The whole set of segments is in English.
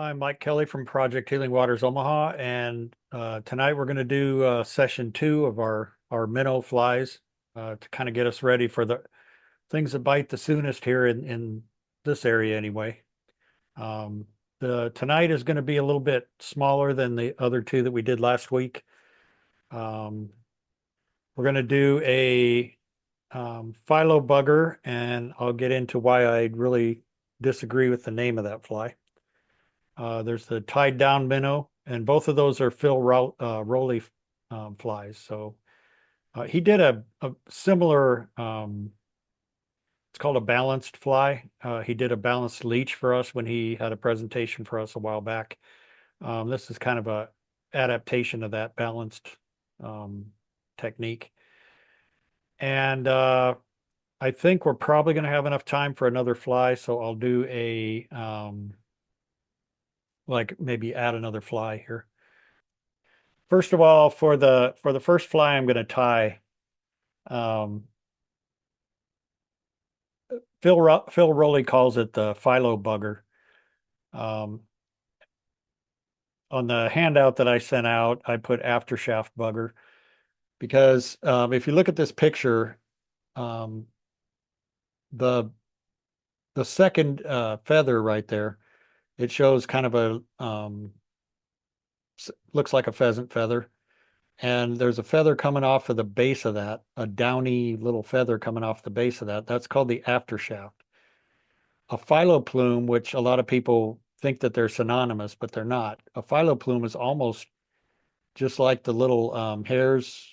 I'm Mike Kelly from Project Healing Waters Omaha, and tonight we're going to do session 2 of our minnow flies to kind of get us ready for the things that bite the soonest here in this area anyway. The tonight is going to be a little bit smaller than the other 2 that we did last week. We're going to do a Filo Bugger, and I'll get into why I really disagree with the name of that fly. There's the Tied Down Minnow, and both of those are Phil Rowley Flys. So he did a similar, it's called a balanced fly. He did a balanced leech for us when he had a presentation for us a while back. This is kind of a adaptation of that balanced technique. And I think we're probably going to have enough time for another fly, so I'll do a like maybe add another fly here. First of all, for the first fly I'm going to tie, Phil Rowley calls it the Filo Bugger. On the handout that I sent out, I put aftershaft bugger because if you look at this picture, the second feather right there, it shows kind of a looks like a pheasant feather, and there's a feather coming off of the base of that, a downy little feather coming off the base of that. That's called the aftershaft. A philo plume, which a lot of people think that they're synonymous, but they're not. A philo plume is almost just like the little hairs.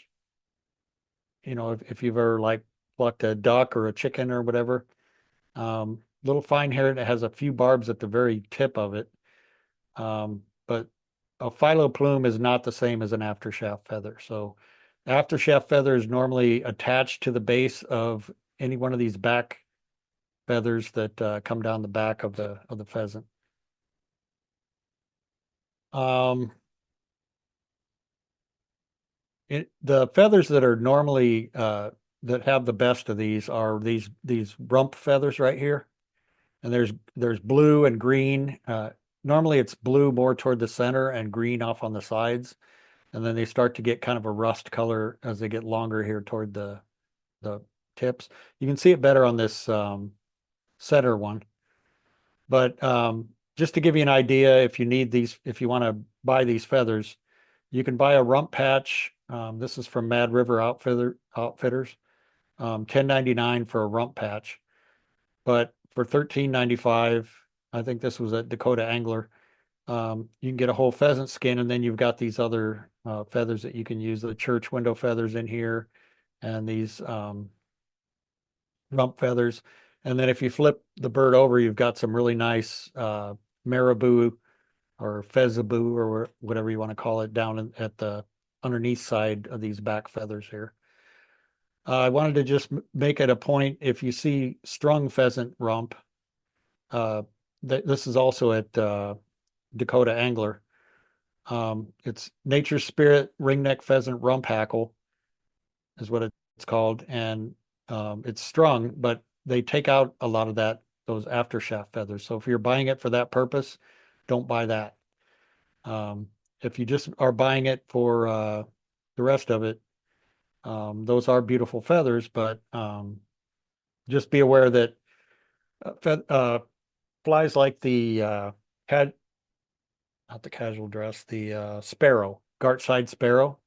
You know, if you've ever like plucked a duck or a chicken or whatever, little fine hair that has a few barbs at the very tip of it. But a philo plume is not the same as an aftershaft feather. So aftershaft feather is normally attached to the base of any one of these back feathers that come down the back of the pheasant. The feathers that are normally that have the best of these are these rump feathers right here, and there's blue and green. Normally it's blue more toward the center and green off on the sides, and then they start to get kind of a rust color as they get longer here toward the tips. You can see it better on this center one. But just to give you an idea, if you need these, if you want to buy these feathers, you can buy a rump patch. This is from Mad River Outfitters. $10.99 for a rump patch. But for $13.95, I think this was at Dakota Angler, you can get a whole pheasant skin, and then you've got these other feathers that you can use, the church window feathers in here, and these rump feathers. And then if you flip the bird over, you've got some really nice marabou or fezzaboo or whatever you want to call it down at the underneath side of these back feathers here. I wanted to just make it a point, if you see strung pheasant rump, this is also at Dakota Angler. It's Nature's Spirit ringneck pheasant rump hackle is what it's called, and it's strung, but they take out a lot of those aftershaft feathers. So if you're buying it for that purpose, don't buy that. If you just are buying it for the rest of it, those are beautiful feathers, but just be aware that flies like the not the casual dress, the sparrow, Gartside sparrow,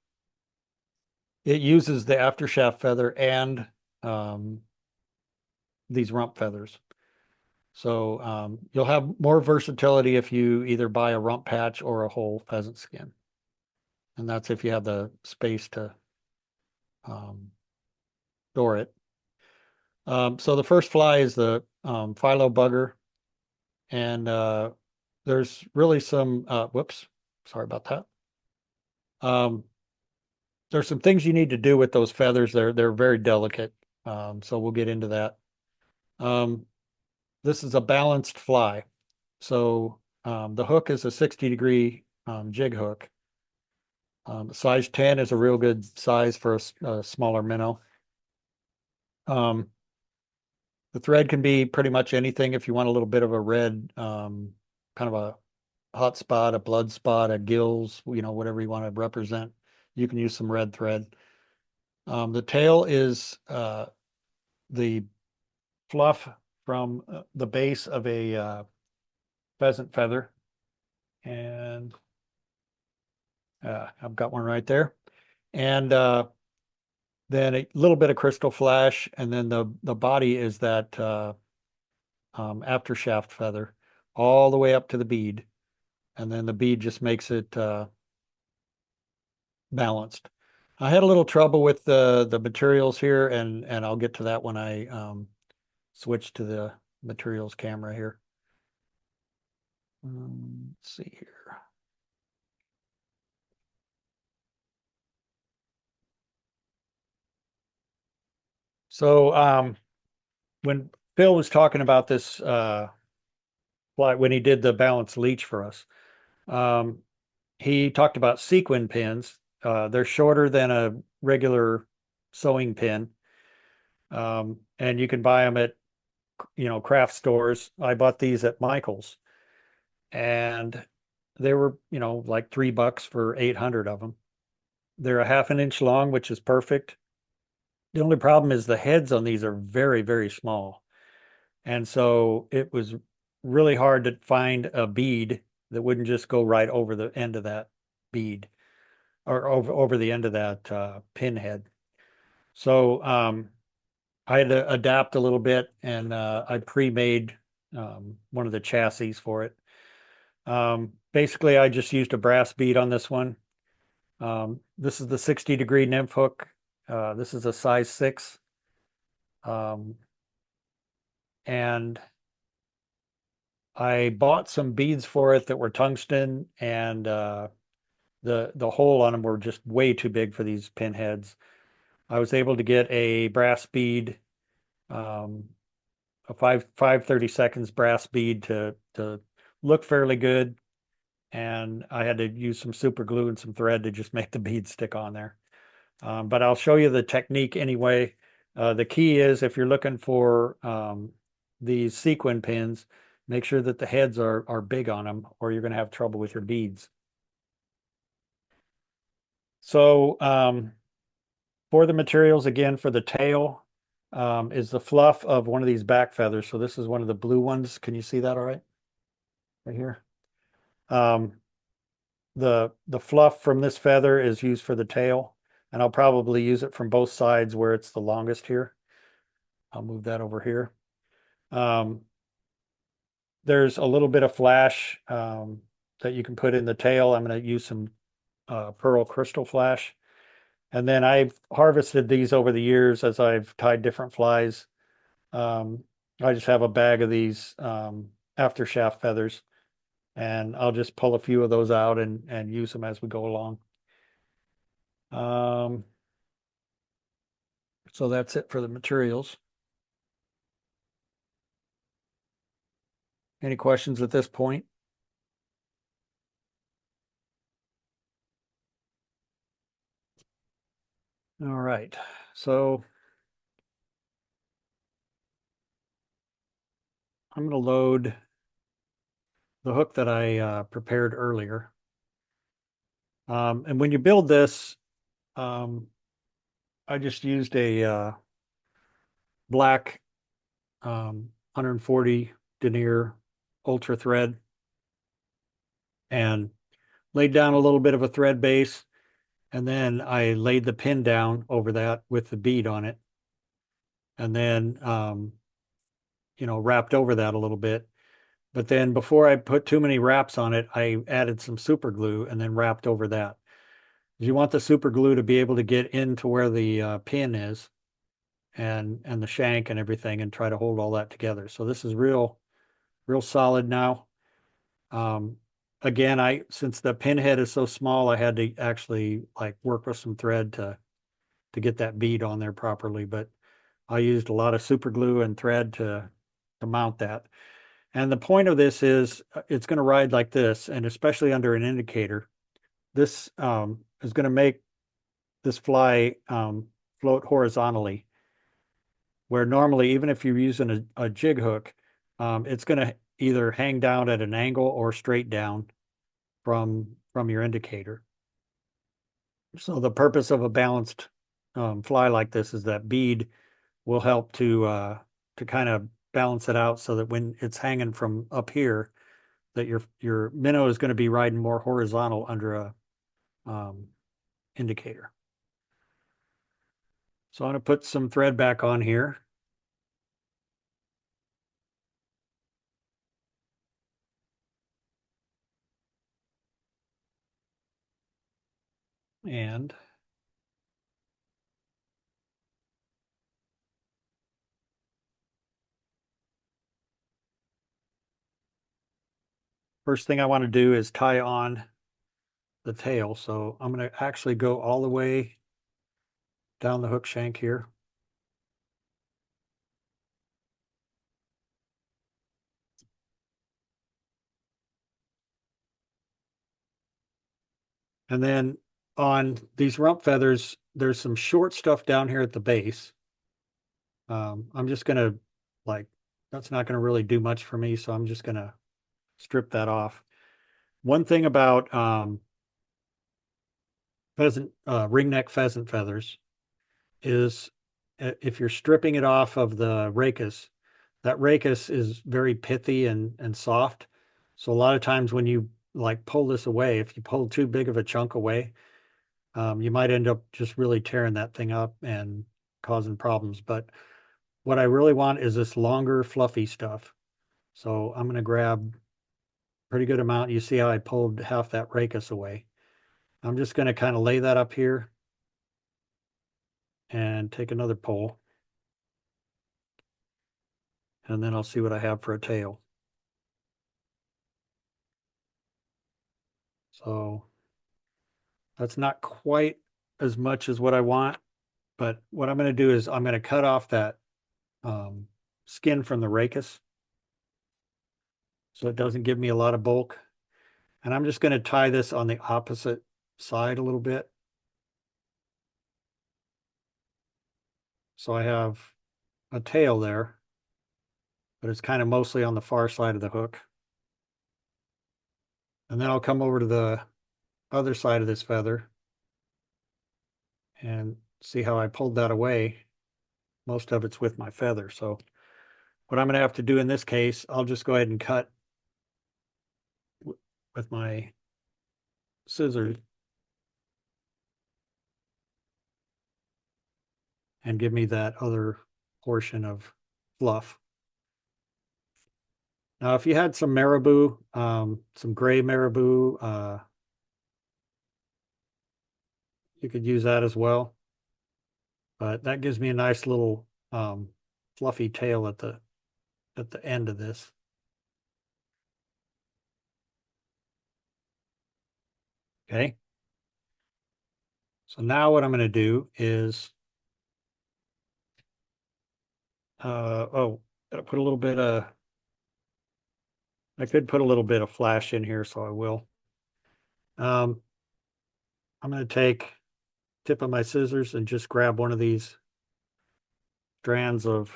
it uses the aftershaft feather and these rump feathers. So you'll have more versatility if you either buy a rump patch or a whole pheasant skin. And that's if you have the space to store it. So the first fly is the Filo Bugger. And there's really some, whoops, sorry about that. Um, there's some things you need to do with those feathers. They're very delicate. So we'll get into that. Um, this is a balanced fly. So the hook is a 60-degree jig hook. Size 10 is a real good size for a smaller minnow. Um, the thread can be pretty much anything. If you want a little bit of a red, kind of a hot spot, a blood spot, a gills, whatever you want to represent, you can use some red thread. The tail is the fluff from the base of a pheasant feather. And I've got one right there. And then a little bit of crystal flash, and then the body is that after shaft feather all the way up to the bead, and then the bead just makes it balanced. I had a little trouble with the materials here, and I'll get to that when I switch to the materials camera here. Let's see here. So when Phil was talking about this when he did the balance leech for us, um, he talked about sequin pins. They're shorter than a regular sewing pin, and you can buy them at craft stores. I bought these at Michael's, and they were like $3 for 800 of them. They're a half an inch long, which is perfect. The only problem is the heads on these are very, very small. And so it was really hard to find a bead that wouldn't just go right over the end of that bead, or over the end of that pin head. So I had to adapt a little bit, and I pre-made one of the chassis for it. Basically, I just used a brass bead on this one. This is the 60-degree nymph hook. This is a size 6. Um, and I bought some beads for it that were tungsten, and the hole on them were just way too big for these pin heads. I was able to get a brass bead, um, a 5/32 brass bead to look fairly good, and I had to use some super glue and some thread to just make the bead stick on there. But I'll show you the technique anyway. The key is, if you're looking for these sequin pins, make sure that the heads are big on them, or you're going to have trouble with your beads. So for the materials, again, for the tail, is the fluff of one of these back feathers. So this is one of the blue ones. Can you see that all right? Right here. Um, the fluff from this feather is used for the tail, and I'll probably use it from both sides where it's the longest here. I'll move that over here. Um, there's a little bit of flash that you can put in the tail. I'm going to use some pearl crystal flash. And then I've harvested these over the years as I've tied different flies. I just have a bag of these after shaft feathers, and I'll just pull a few of those out and use them as we go along. Um, so that's it for the materials. Any questions at this point? All right. So I'm going to load the hook that I prepared earlier. And when you build this, um, I just used a black 140 denier ultra thread, and laid down a little bit of a thread base, and then I laid the pin down over that with the bead on it, and then wrapped over that a little bit. But then before I put too many wraps on it, I added some super glue and then wrapped over that. You want the super glue to be able to get into where the pin is, and the shank and everything, and try to hold all that together. So this is real solid now. Um, again, since the pinhead is so small, I had to actually like work with some thread to get that bead on there properly. But I used a lot of super glue and thread to mount that. And the point of this is it's going to ride like this, and especially under an indicator. This is going to make this fly float horizontally, where normally, even if you're using a jig hook, it's going to either hang down at an angle or straight down from your indicator. So the purpose of a balanced fly like this is that bead will help to kind of balance it out so that when it's hanging from up here, that your minnow is going to be riding more horizontal under a um, indicator. So I'm going to put some thread back on here. And first thing I want to do is tie on the tail. So I'm going to actually go all the way down the hook shank here. And then on these rump feathers, there's some short stuff down here at the base. I'm just gonna like, that's not gonna really do much for me, so I'm just gonna strip that off. One thing about ringneck pheasant feathers is if you're stripping it off of the rachis, that rachis is very pithy and soft. So a lot of times when you like pull this away, if you pull too big of a chunk away, you might end up just really tearing that thing up and causing problems. But what I really want is this longer, fluffy stuff. So I'm going to grab a pretty good amount. You see how I pulled half that rachis away. I'm just going to kind of lay that up here and take another pull. And then I'll see what I have for a tail. So that's not quite as much as what I want. But what I'm going to do is I'm going to cut off that skin from the rachis so it doesn't give me a lot of bulk. And I'm just going to tie this on the opposite side a little bit. So I have a tail there, but it's kind of mostly on the far side of the hook. And then I'll come over to the other side of this feather and see how I pulled that away. Most of it's with my feather. So what I'm going to have to do in this case, I'll just go ahead and cut with my scissors and give me that other portion of fluff. Now, if you had some marabou, some gray marabou, you could use that as well. But that gives me a nice little fluffy tail at the end of this. Okay. So now what I'm going to do is, gotta put a little bit of, I could put a little bit of flash in here, so I will. I'm going to take tip of my scissors and just grab one of these strands of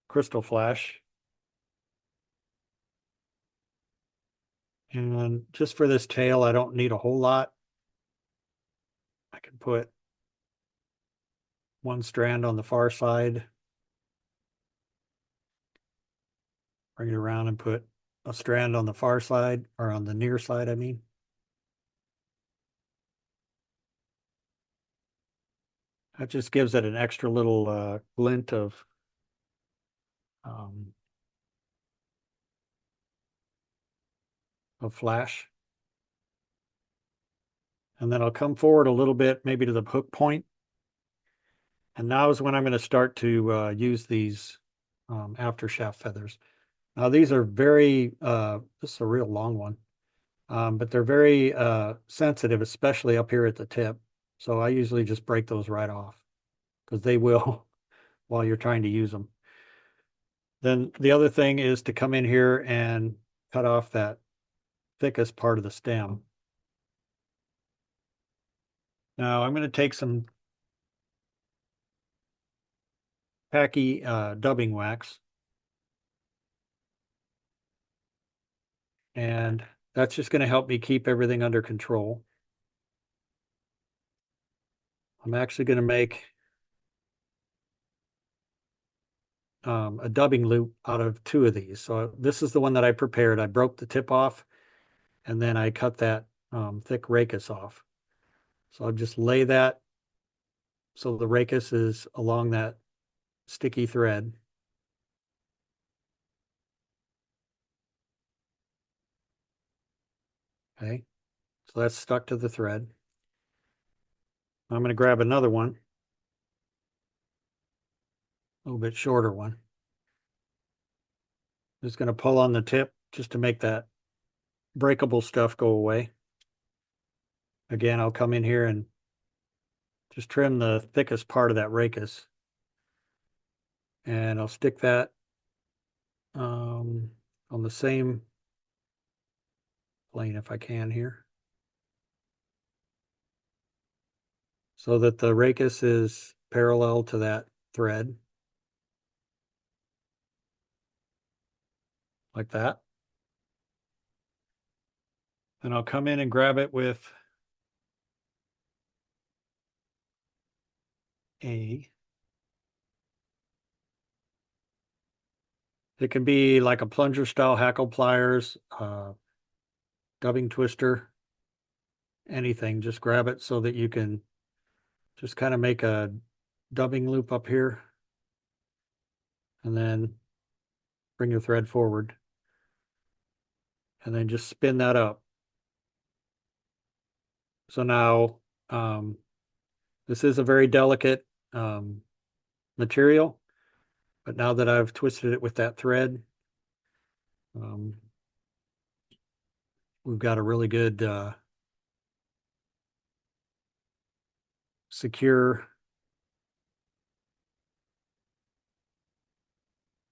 crystal flash. And just for this tail, I don't need a whole lot. I can put one strand on the far side, bring it around and put a strand on the far side, or on the near side, I mean. That just gives it an extra little glint um, of flash. And then I'll come forward a little bit, maybe to the hook point. And now is when I'm going to start to use these after shaft feathers. Now these are very, this is a real long one. but they're very sensitive, especially up here at the tip. So I usually just break those right off because they will while you're trying to use them. Then the other thing is to come in here and cut off that thickest part of the stem. Now I'm going to take some tacky dubbing wax, and that's just going to help me keep everything under control. I'm actually going to make a dubbing loop out of two of these. So this is the one that I prepared. I broke the tip off and then I cut that thick rachis off. So I'll just lay that so the rachis is along that sticky thread. Okay, so that's stuck to the thread. I'm going to grab another one, a little bit shorter one. Just going to pull on the tip just to make that breakable stuff go away. Again, I'll come in here and just trim the thickest part of that rachis. And I'll stick that on the same plane if I can here, so that the rachis is parallel to that thread, like that. Then I'll come in and grab it with it can be like a plunger style hackle pliers, dubbing twister, anything. Just grab it so that you can just kind of make a dubbing loop up here and then bring your thread forward and then just spin that up. So now this is a very delicate material, but now that I've twisted it with that thread, we've got a really good secure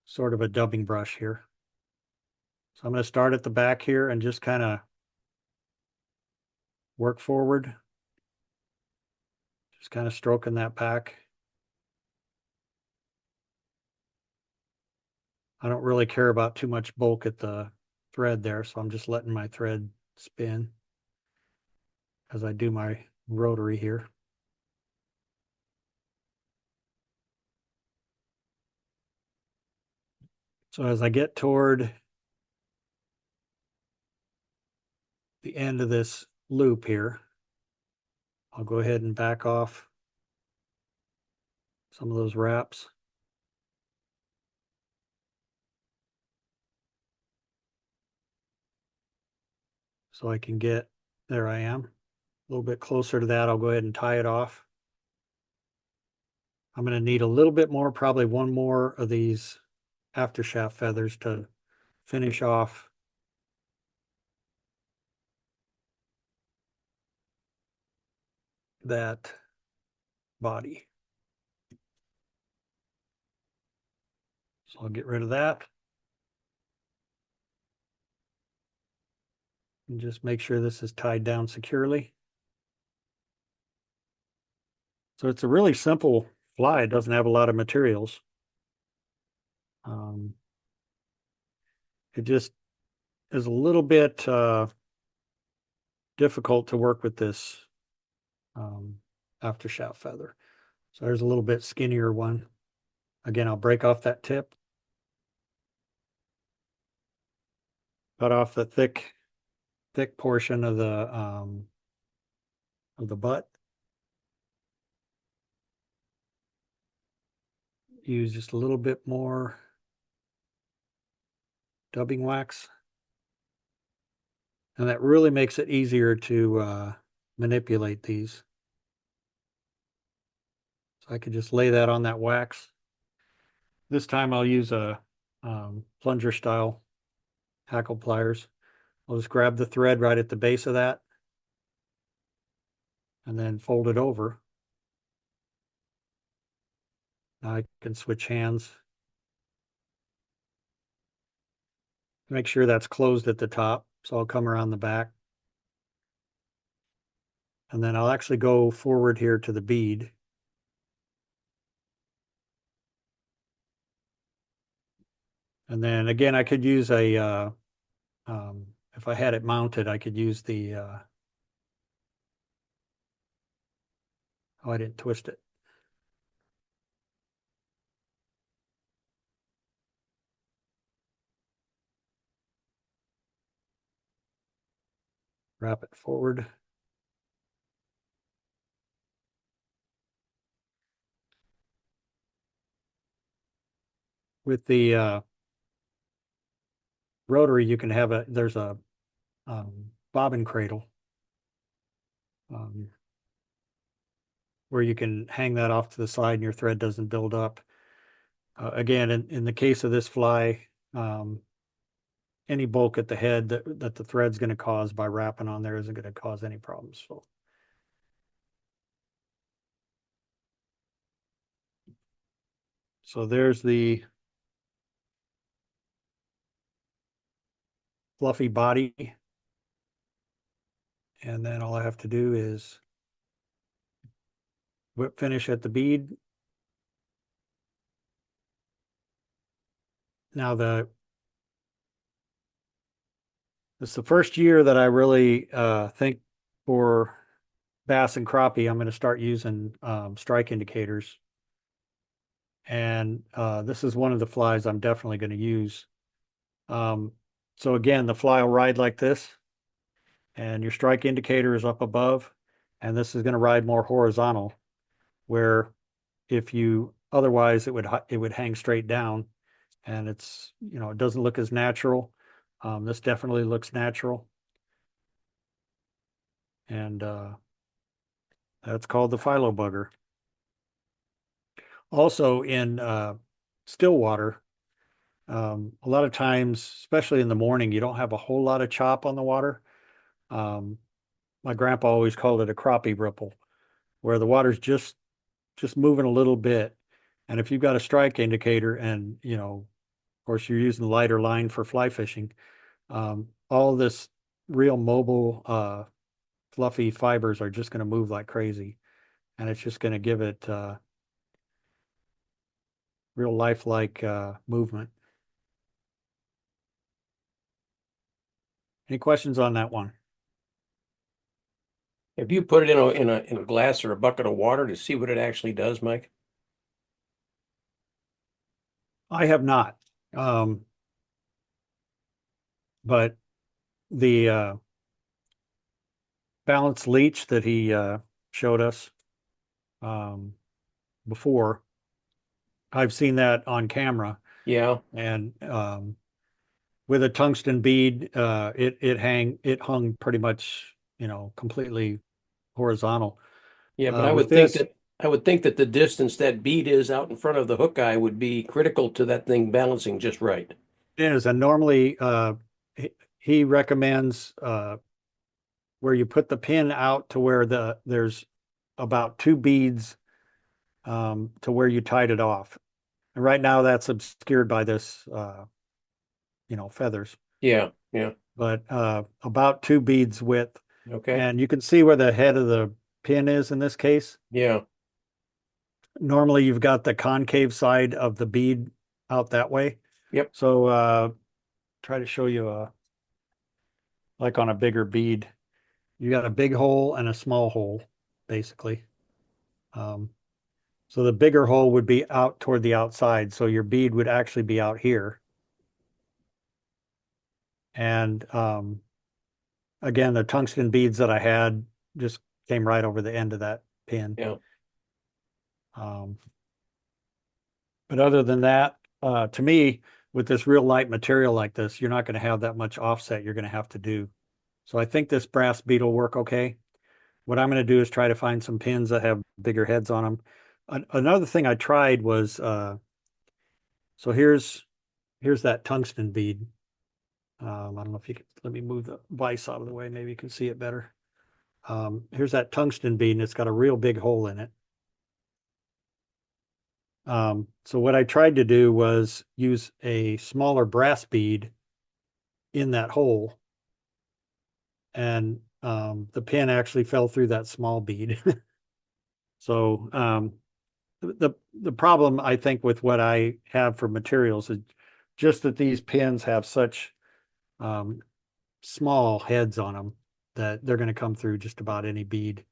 sort of a dubbing brush here. So I'm going to start at the back here and just kind of work forward, just kind of stroking that back. I don't really care about too much bulk at the thread there, so I'm just letting my thread spin as I do my rotary here. So as I get toward the end of this loop here, I'll go ahead and back off some of those wraps. So I can get, there I am, a little bit closer to that. I'll go ahead and tie it off. I'm going to need a little bit more, probably one more of these aftershaft feathers to finish off that body. So I'll get rid of that. And just make sure this is tied down securely. So it's a really simple fly. It doesn't have a lot of materials. It just is a little bit difficult to work with this aftershaft feather. So there's a little bit skinnier one. Again, I'll break off that tip, cut off the thick portion of the butt. Use just a little bit more dubbing wax. And that really makes it easier to manipulate these. So I could just lay that on that wax. This time I'll use a plunger style hackle pliers. I'll just grab the thread right at the base of that and then fold it over. Now I can switch hands. Make sure that's closed at the top. So I'll come around the back. And then I'll actually go forward here to the bead. And then again, I could use a, if I had it mounted, I could use the, oh, I didn't twist it. Wrap it forward. With the rotary, you can have there's a bobbin cradle where you can hang that off to the side and your thread doesn't build up. Again, in the case of this fly, any bulk at the head that the thread's going to cause by wrapping on there isn't going to cause any problems. So there's the fluffy body. And then all I have to do is whip finish at the bead. Now it's the first year that I really think for bass and crappie, I'm going to start using strike indicators. And this is one of the flies I'm definitely going to use. So again, the fly will ride like this, and your strike indicator is up above, and this is going to ride more horizontal, where if you otherwise it would hang straight down, and it's, you know, it doesn't look as natural. This definitely looks natural, and that's called the Filo Bugger. Also in still water, a lot of times, especially in the morning, you don't have a whole lot of chop on the water. My grandpa always called it a crappie ripple, where the water's just moving a little bit. And if you've got a strike indicator and, you know, of course you're using lighter line for fly fishing, all this real mobile, fluffy fibers are just going to move like crazy. And it's just going to give it real lifelike movement. Any questions on that one? Have you put it in a glass or a bucket of water to see what it actually does, Mike? I have not. But the balanced leech that he showed us before, I've seen that on camera. Yeah. And with a tungsten bead, it hung pretty much, you know, completely horizontal. Yeah, but With this, I would think that the distance that bead is out in front of the hook eye would be critical to that thing balancing just right. it is, and normally he recommends where you put the pin out to where there's about 2 beads to where you tied it off. And right now that's obscured by this, you know, feathers, Yeah, yeah. but about 2 beads width. Okay. And you can see where the head of the pin is in this case. Yeah. Normally you've got the concave side of the bead out that way. Yep. So try to show you like on a bigger bead. You got a big hole and a small hole, basically. So the bigger hole would be out toward the outside. So your bead would actually be out here. And again, the tungsten beads that I had just came right over the end of that pin. Yeah. But other than that, to me, with this real light material like this, you're not going to have that much offset you're going to have to do. So I think this brass bead will work okay. What I'm going to do is try to find some pins that have bigger heads on them. Another thing I tried was, so here's that tungsten bead. I don't know if you can, let me move the vise out of the way. Maybe you can see it better. Here's that tungsten bead, and it's got a real big hole in it. So what I tried to do was use a smaller brass bead in that hole, and the pin actually fell through that small bead. So the problem I think with what I have for materials is just that these pins have such um, small heads on them that they're going to come through just about any bead.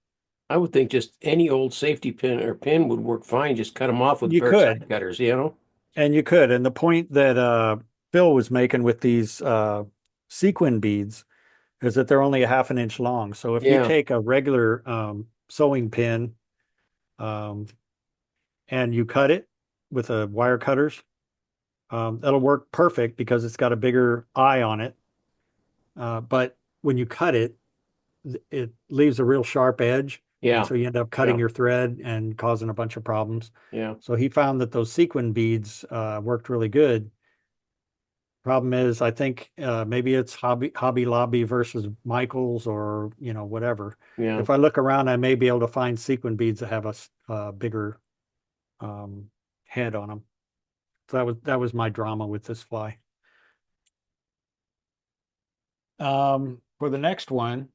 I would think just any old safety pin or pin would work fine. Just cut them off with a You pair of could, side cutters, you know? and you could. And the point that Phil was making with these sequin beads is that they're only a half an inch long. So if you Yeah, take a regular sewing pin um, and you cut it with a wire cutters, that'll work perfect because it's got a bigger eye on it. But when you cut it, it leaves a real sharp edge. And yeah, so you end up cutting yeah, your thread and causing a bunch of problems. yeah. So he found that those sequin beads worked really good. Problem is, I think maybe it's Hobby Lobby versus Michaels or whatever. Yeah. If I look around, I may be able to find sequin beads that have a bigger um, head on them. So that was my drama with this fly. For the next one,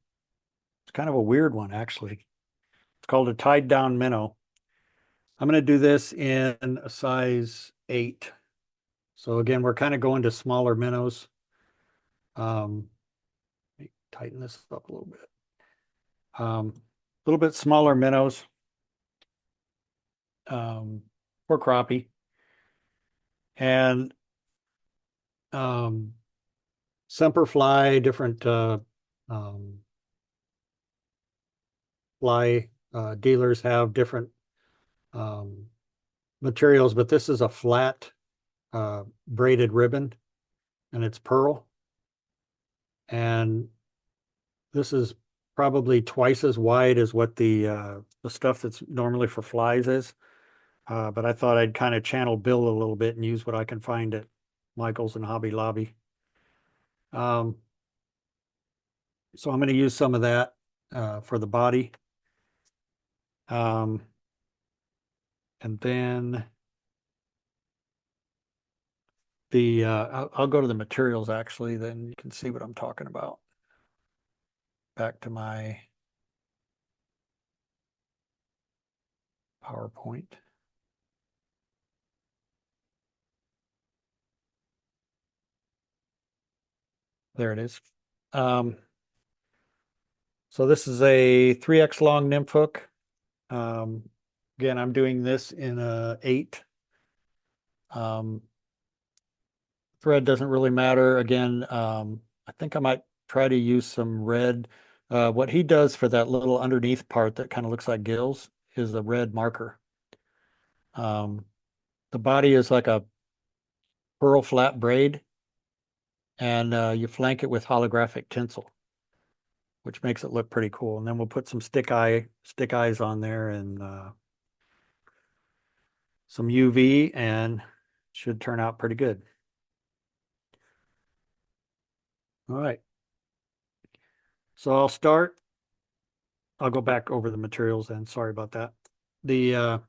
it's kind of a weird one actually. It's called a Tied Down Minnow. I'm going to do this in a size 8. So again, we're kind of going to smaller minnows. Let me tighten this up a little bit. A little bit smaller minnows um, for crappie. And um, semper fly, different um, fly dealers have different um, materials, but this is a flat braided ribbon and it's pearl. And this is probably twice as wide as what the stuff that's normally for flies is. But I thought I'd kind of channel Bill a little bit and use what I can find at Michael's and Hobby Lobby. Um, so I'm going to use some of that for the body. Um, and then I'll go to the materials actually, then you can see what I'm talking about. Back to my PowerPoint. There it is. Um, so this is a 3X long nymph hook. Again, I'm doing this in a 8. Um, thread doesn't really matter. Again, I think I might try to use some red. What he does for that little underneath part that kind of looks like gills is a red marker. Um, the body is like a pearl flat braid, and you flank it with holographic tinsel, which makes it look pretty cool. And then we'll put some stick eyes on there and some UV, and should turn out pretty good. All right. So I'll go back over the materials and sorry about that. The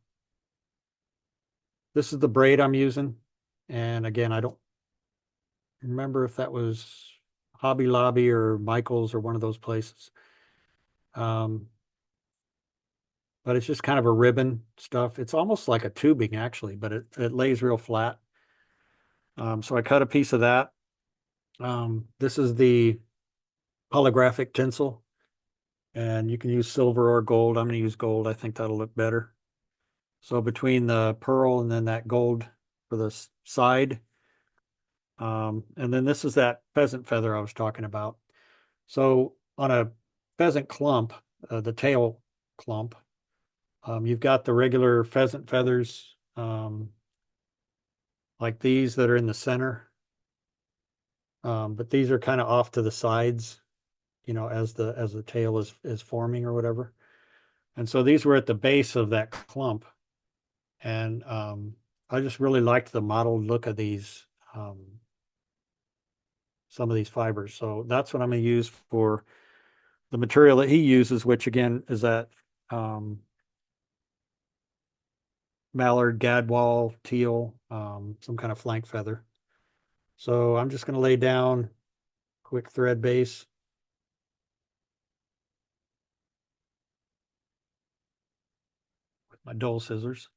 This is the braid I'm using. And again, I don't remember if that was Hobby Lobby or Michael's or one of those places. Um, but it's just kind of a ribbon stuff. It's almost like a tubing actually, but it lays real flat. So I cut a piece of that. This is the holographic tinsel, and you can use silver or gold. I'm going to use gold. I think that'll look better. So between the pearl and then that gold for the side, and then this is that pheasant feather I was talking about. So on a pheasant clump, the tail clump, you've got the regular pheasant feathers, like these that are in the center. But these are kind of off to the sides, as the tail is forming or whatever. And so these were at the base of that clump. And I just really liked the mottled look of these. some of these fibers. So that's what I'm going to use for the material that he uses, which again is that mallard, gadwall, teal, some kind of flank feather. So I'm just going to lay down quick thread base. With my dull scissors.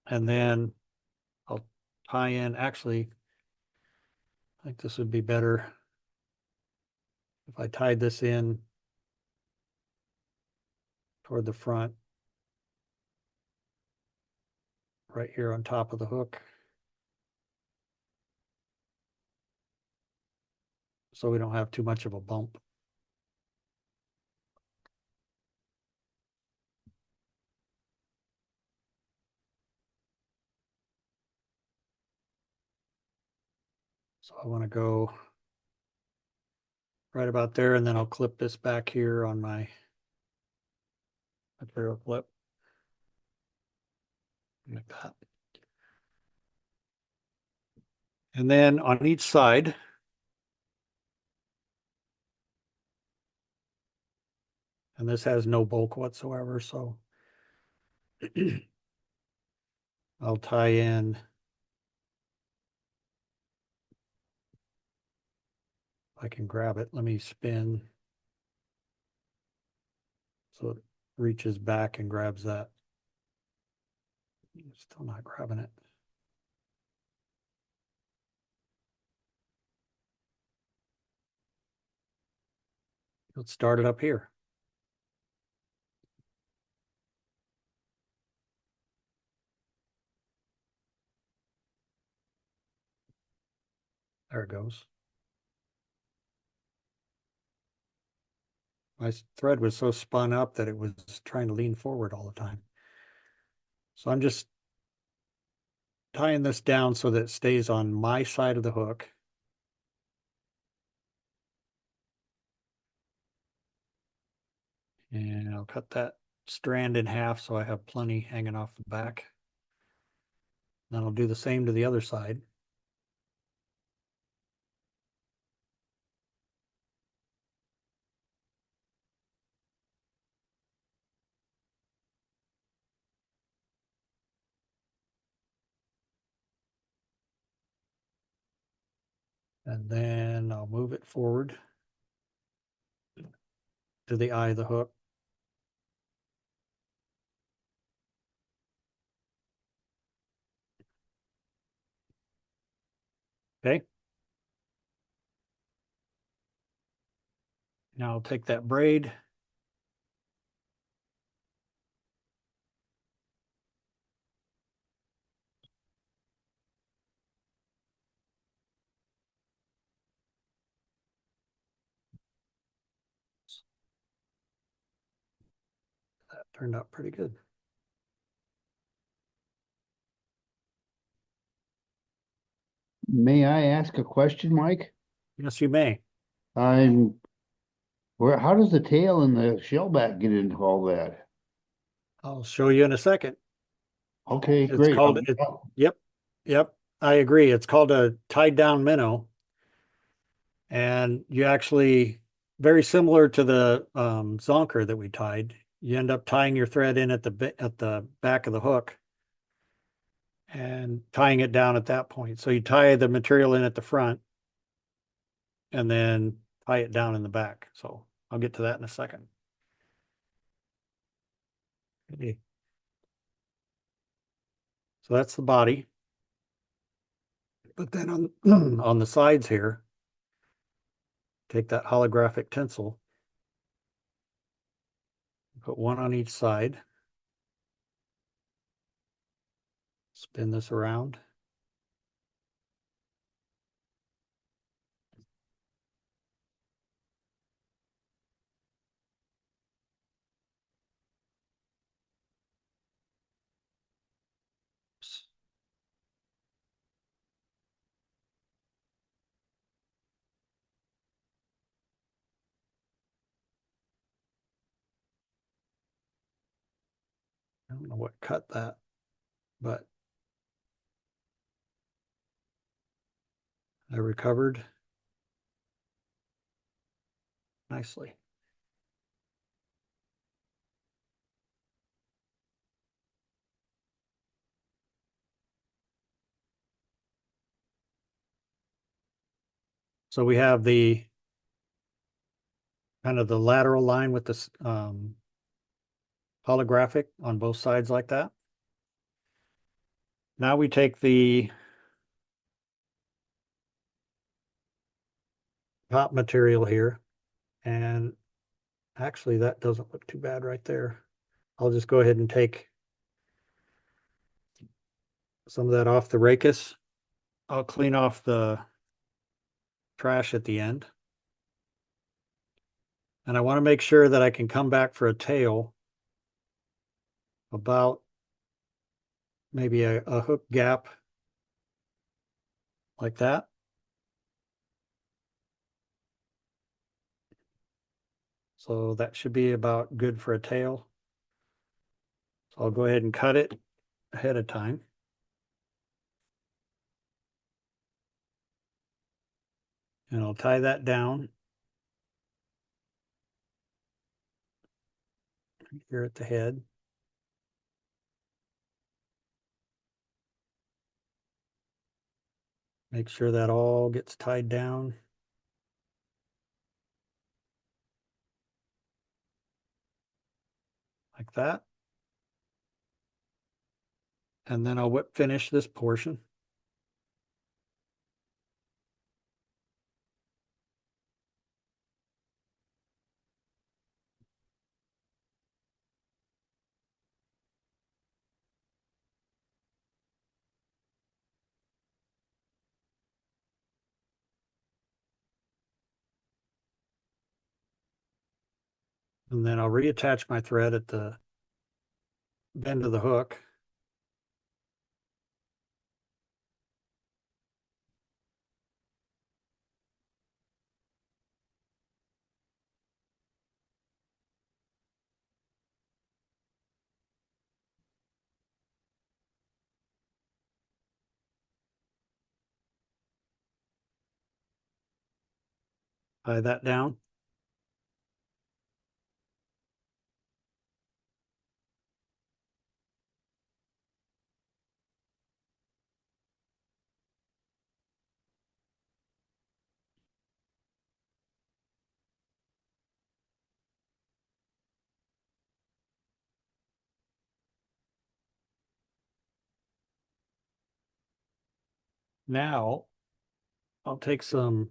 And then I'll tie in, actually, I think this would be better if I tied this in toward the front, right here on top of the hook. So we don't have too much of a bump. So I want to go right about there, and then I'll clip this back here on my material clip. Like that. And then on each side, and this has no bulk whatsoever, so I'll tie in. If I can grab it, let me spin so it reaches back and grabs that. Still not grabbing it. Let's start it up here. There it goes. My thread was so spun up that it was trying to lean forward all the time. So I'm just tying this down so that it stays on my side of the hook. And I'll cut that strand in half so I have plenty hanging off the back. Then I'll do the same to the other side. And then I'll move it forward to the eye of the hook. Okay. Now I'll take that braid. That turned out pretty good. May I ask a question, Mike? Yes, you may. I'm how does the tail and the shellback get into all that? I'll show you in a second. Okay, It's great. called it. Yep. Yep. I agree. It's called a tied down minnow. And you actually, very similar to the zonker that we tied, you end up tying your thread in at the back of the hook and tying it down at that point. So you tie the material in at the front and then tie it down in the back. So I'll get to that in a second. Okay. So that's the body. But then on on the sides here, take that holographic tinsel, put one on each side, spin this around. I don't know what cut that, but I recovered nicely. So we have the kind of the lateral line with this holographic on both sides like that. Now we take the top material here, and actually that doesn't look too bad right there. I'll just go ahead and take some of that off the rachis. I'll clean off the trash at the end. And I want to make sure that I can come back for a tail about maybe a hook gap like that. So that should be about good for a tail. So I'll go ahead and cut it ahead of time. And I'll tie that down here at the head. Make sure that all gets tied down. Like that. And then I'll whip finish this portion. And then I'll reattach my thread at the bend of the hook. Tie that down. Now I'll take some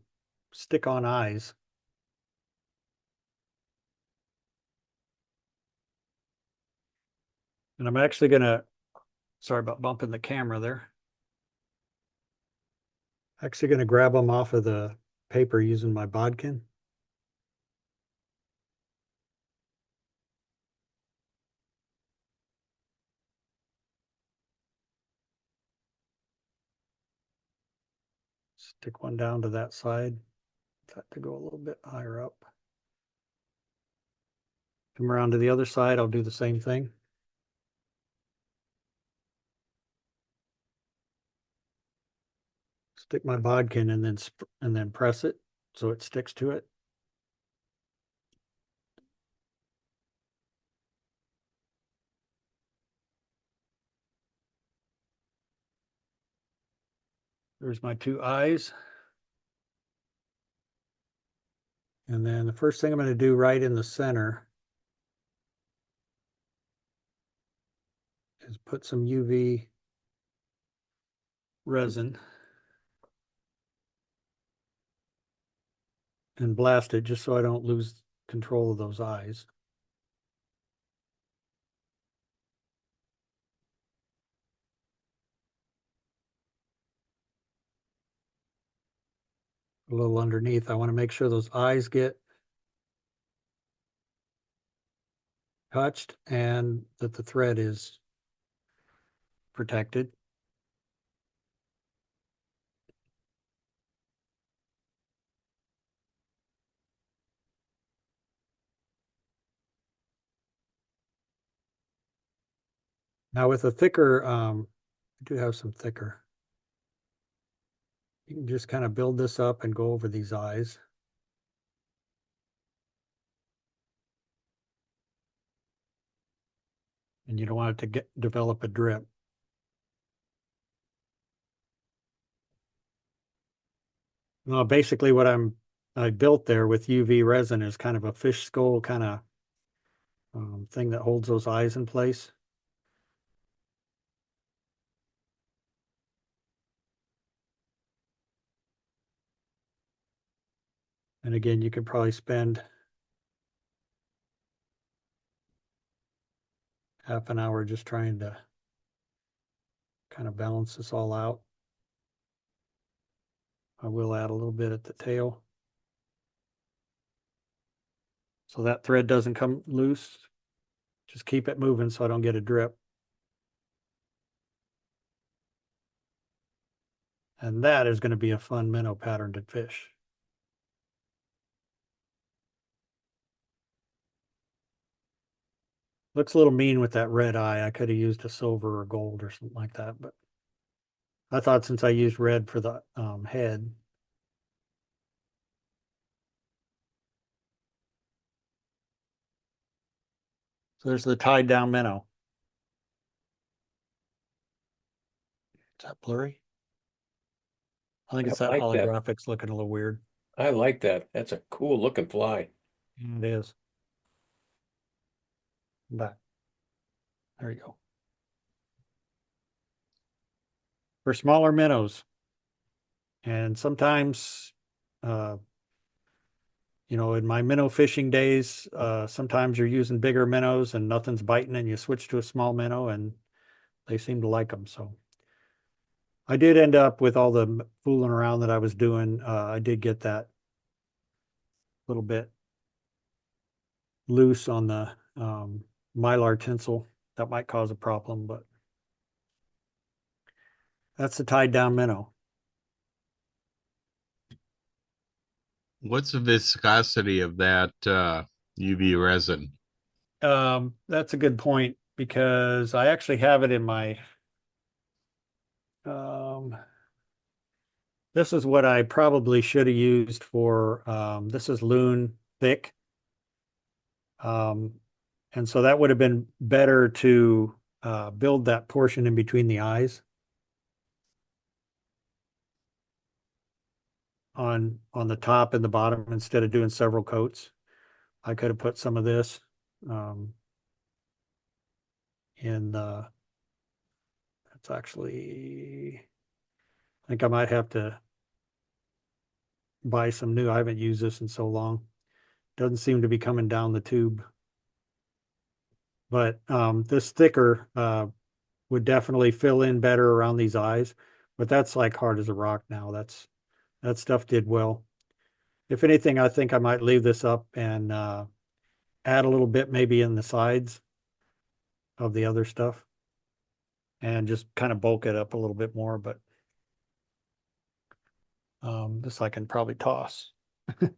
stick-on eyes. And I'm actually gonna, sorry about bumping the camera there. Actually gonna grab them off of the paper using my bodkin. Stick one down to that side. That to go a little bit higher up. Come around to the other side, I'll do the same thing. Stick my bodkin and then press it so it sticks to it. There's my two eyes. And then the first thing I'm going to do right in the center is put some UV resin and blast it just so I don't lose control of those eyes. A little underneath. I want to make sure those eyes get touched and that the thread is protected. Now with a thicker, I do have some thicker. You can just kind of build this up and go over these eyes. And you don't want it to develop a drip. Well, basically what I built there with UV resin is kind of a fish skull kind of thing that holds those eyes in place. And again, you could probably spend half an hour just trying to kind of balance this all out. I will add a little bit at the tail, so that thread doesn't come loose. Just keep it moving so I don't get a drip. And that is going to be a fun minnow pattern to fish. Looks a little mean with that red eye. I could have used a silver or gold or something like that, but I thought since I used red for the head. So there's the tied down minnow. Is that blurry? I think it's I that like that. holographics looking a little weird. I like that. That's a cool looking fly. It is. Back. There you go. For smaller minnows. And sometimes, in my minnow fishing days, sometimes you're using bigger minnows and nothing's biting and you switch to a small minnow and they seem to like them. So I did end up with all the fooling around that I was doing. I did get that little bit loose on the mylar tinsel. That might cause a problem, but that's the tied down minnow. What's the viscosity of that UV resin? That's a good point because I actually have it in my this is what I probably should have used for this is Loon thick. And so that would have been better to build that portion in between the eyes on the top and the bottom instead of doing several coats. I could have put some of this in the, it's actually, I think I might have to buy some new. I haven't used this in so long. Doesn't seem to be coming down the tube. But this thicker would definitely fill in better around these eyes. But that's like hard as a rock now. That stuff did well. If anything, I think I might leave this up and add a little bit maybe in the sides of the other stuff and just kind of bulk it up a little bit more. But this I can probably toss. If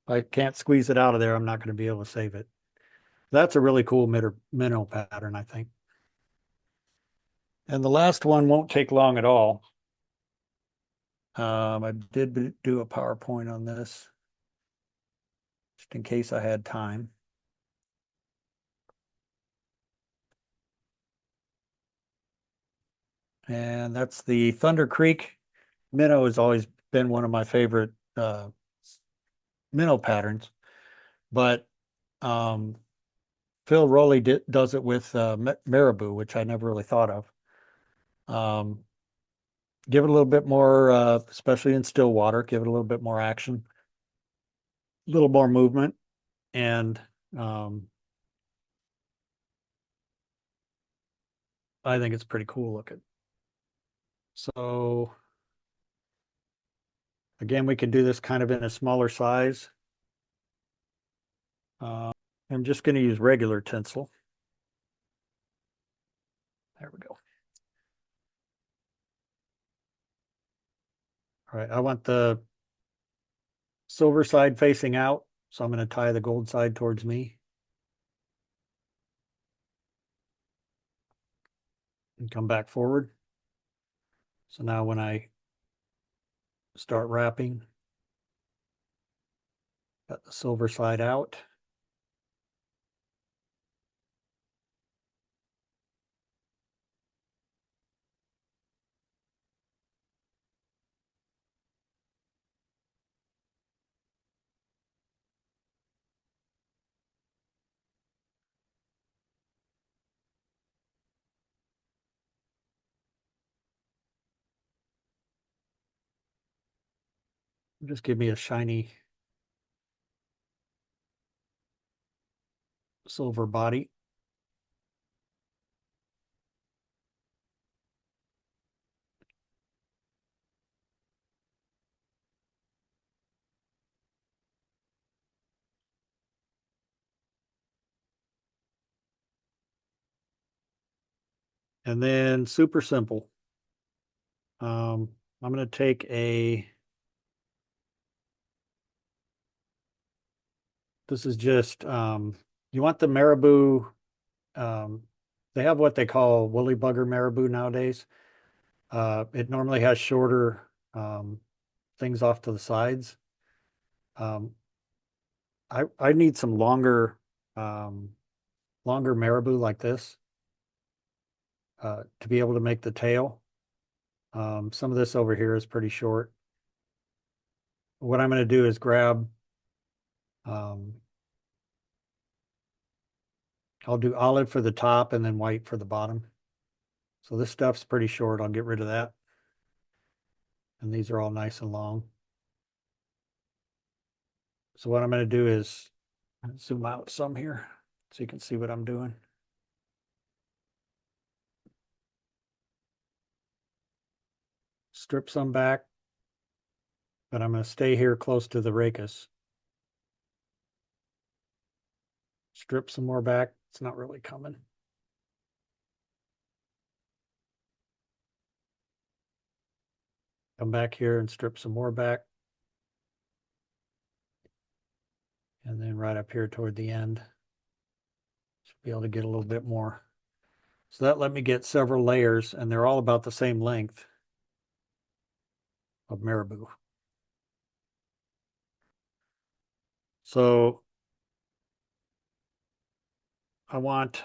I can't squeeze it out of there, I'm not going to be able to save it. That's a really cool minnow pattern, I think. And the last one won't take long at all. I did do a PowerPoint on this, just in case I had time. And that's the Thunder Creek. Minnow has always been one of my favorite minnow patterns, but Phil Rowley does it with Marabou, which I never really thought of. Give it a little bit more, especially in still water, give it a little bit more action, a little more movement, and I think it's pretty cool looking. So again, we can do this kind of in a smaller size. I'm just going to use regular tinsel. There we go. All right, I want the silver side facing out, so I'm going to tie the gold side towards me. and come back forward. So now when I start wrapping, got the silver side out. Just give me a shiny silver body. And then super simple. I'm going to take this is just, you want the Marabou, they have what they call woolly bugger Marabou nowadays. It normally has shorter things off to the sides. I need some longer Marabou like this to be able to make the tail. Some of this over here is pretty short. What I'm going to do is grab, I'll do olive for the top and then white for the bottom. So this stuff's pretty short. I'll get rid of that. And these are all nice and long. So what I'm going to do is zoom out some here so you can see what I'm doing. Strip some back, but I'm going to stay here close to the rachis. Strip some more back. It's not really coming. Come back here and strip some more back. And then right up here toward the end, should be able to get a little bit more. So that let me get several layers, and they're all about the same length of Marabou. So I want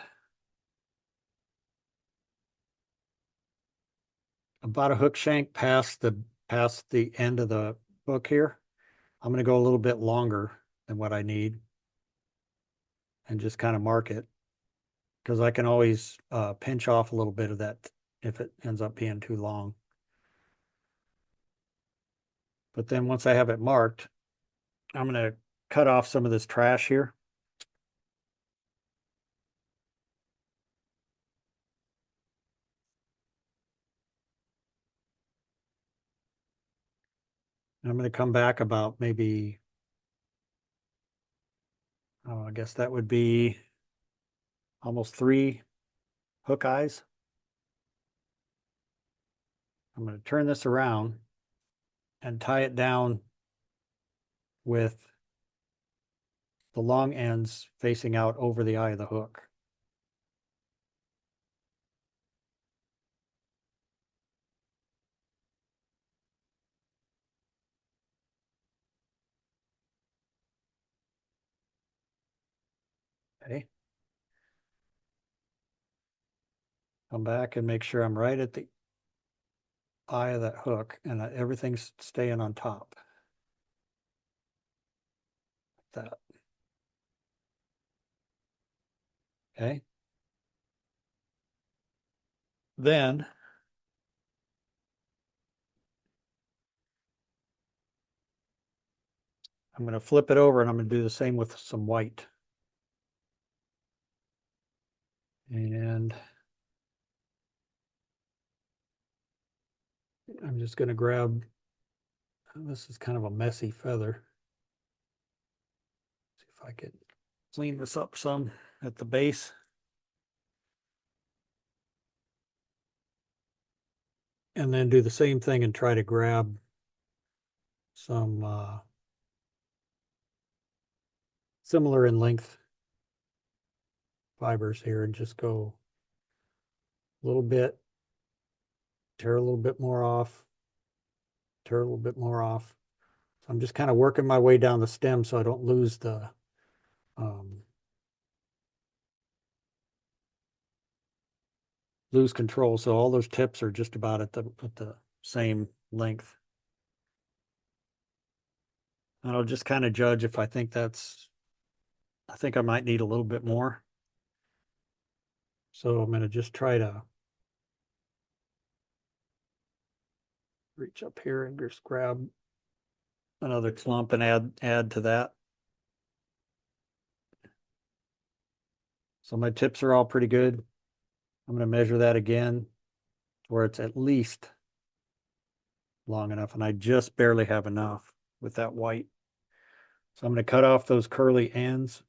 about a hook shank past the end of the hook here. I'm going to go a little bit longer than what I need and just kind of mark it, because I can always pinch off a little bit of that if it ends up being too long. But then once I have it marked, I'm going to cut off some of this trash here. And I'm going to come back about maybe, oh, I guess that would be almost 3 hook eyes. I'm going to turn this around and tie it down with the long ends facing out over the eye of the hook. Okay. Come back and make sure I'm right at the eye of that hook and that everything's staying on top. Like that. Okay. Then I'm going to flip it over and I'm going to do the same with some white. And I'm just going to grab, this is kind of a messy feather. See if I can clean this up some at the base. And then do the same thing and try to grab some similar in length fibers here and just go a little bit, tear a little bit more off, tear a little bit more off. So I'm just kind of working my way down the stem so I don't lose the lose control. So all those tips are just about at the same length. And I'll just kind of judge if I think I think I might need a little bit more. So I'm going to just try to reach up here and just grab another clump and add to that. So my tips are all pretty good. I'm going to measure that again where it's at least long enough, and I just barely have enough with that white. So I'm going to cut off those curly ends,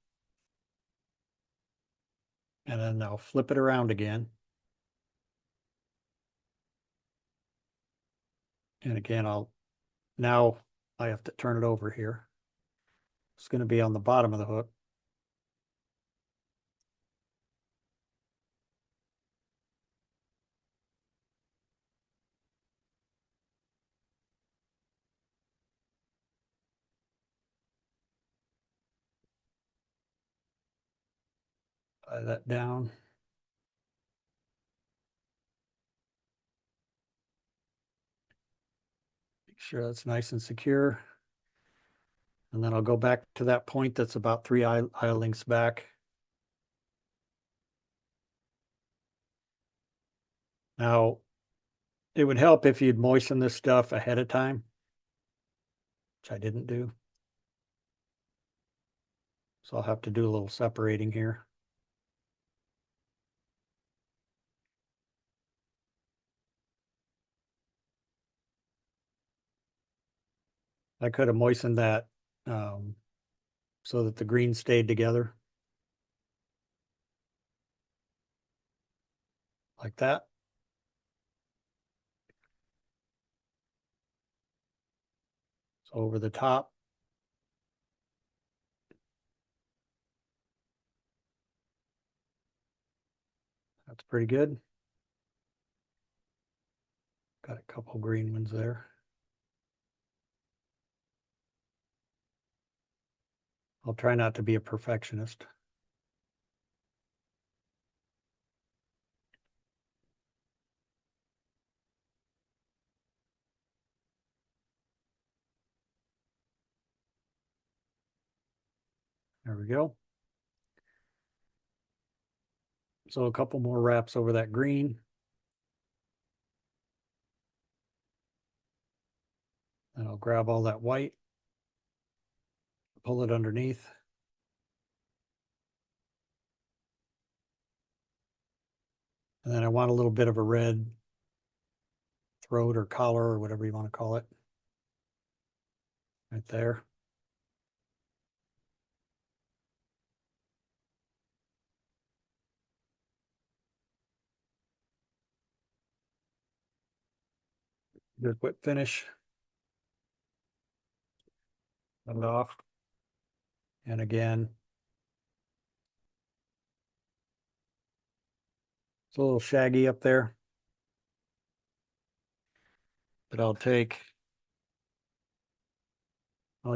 and then I'll flip it around again. And again, now I have to turn it over here. It's going to be on the bottom of the hook. Tie that down. Make sure that's nice and secure. And then I'll go back to that point that's about 3 eye lengths back. Now, it would help if you'd moisten this stuff ahead of time, which I didn't do. So I'll have to do a little separating here. I could have moistened that so that the green stayed together. Like that. So over the top. That's pretty good. Got a couple green ones there. I'll try not to be a perfectionist. There we go. So a couple more wraps over that green. And I'll grab all that white, pull it underneath. And then I want a little bit of a red throat or collar or whatever you want to call it. Right there. Good whip finish. Let it off. And again, it's a little shaggy up there. But I'll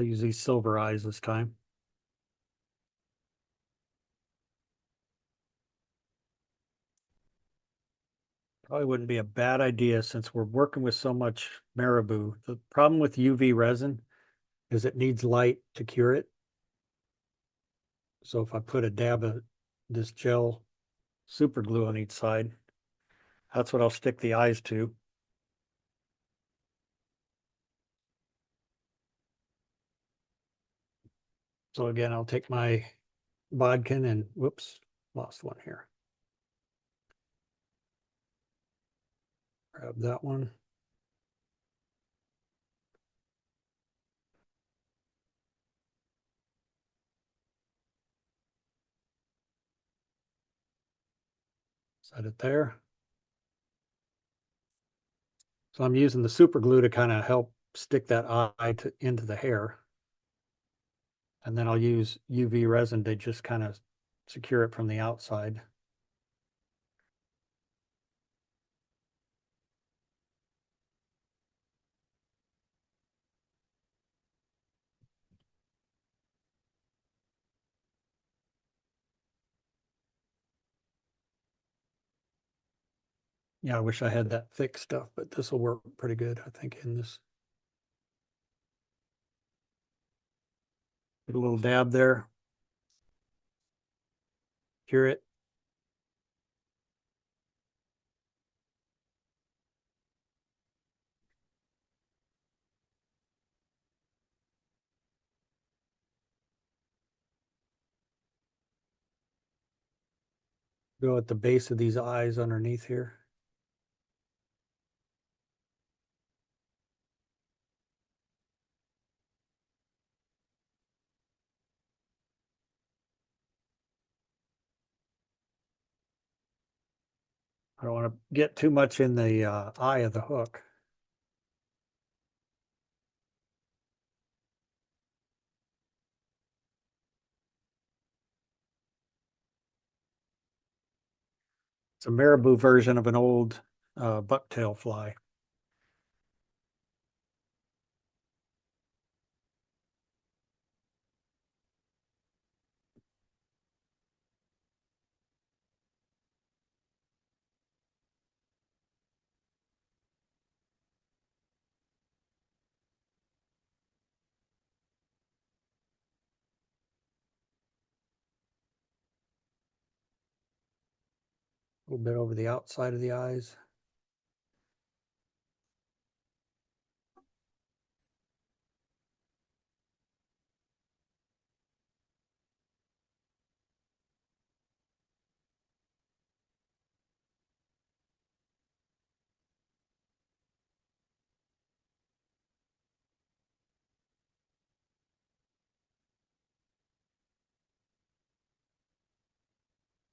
use these silver eyes this time. Probably wouldn't be a bad idea since we're working with so much marabou. The problem with UV resin is it needs light to cure it. So if I put a dab of this gel super glue on each side, that's what I'll stick the eyes to. So again, I'll take my bodkin and whoops, lost one here. Grab that one. Set it there. So I'm using the super glue to kind of help stick that eye into the hair. And then I'll use UV resin to just kind of secure it from the outside. Yeah, I wish I had that thick stuff, but this will work pretty good, I think, in this. Get a little dab there. Cure it. Go at the base of these eyes underneath here. I don't want to get too much in the eye of the hook. It's a marabou version of an old bucktail fly. A little bit over the outside of the eyes.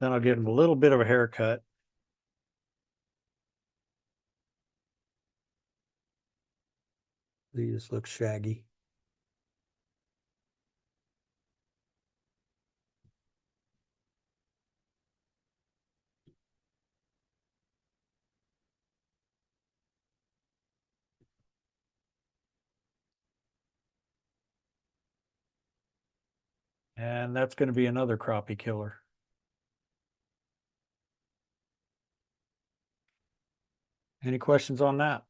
Then I'll give him a little bit of a haircut. These look shaggy. And that's going to be another crappie killer. Any questions on that?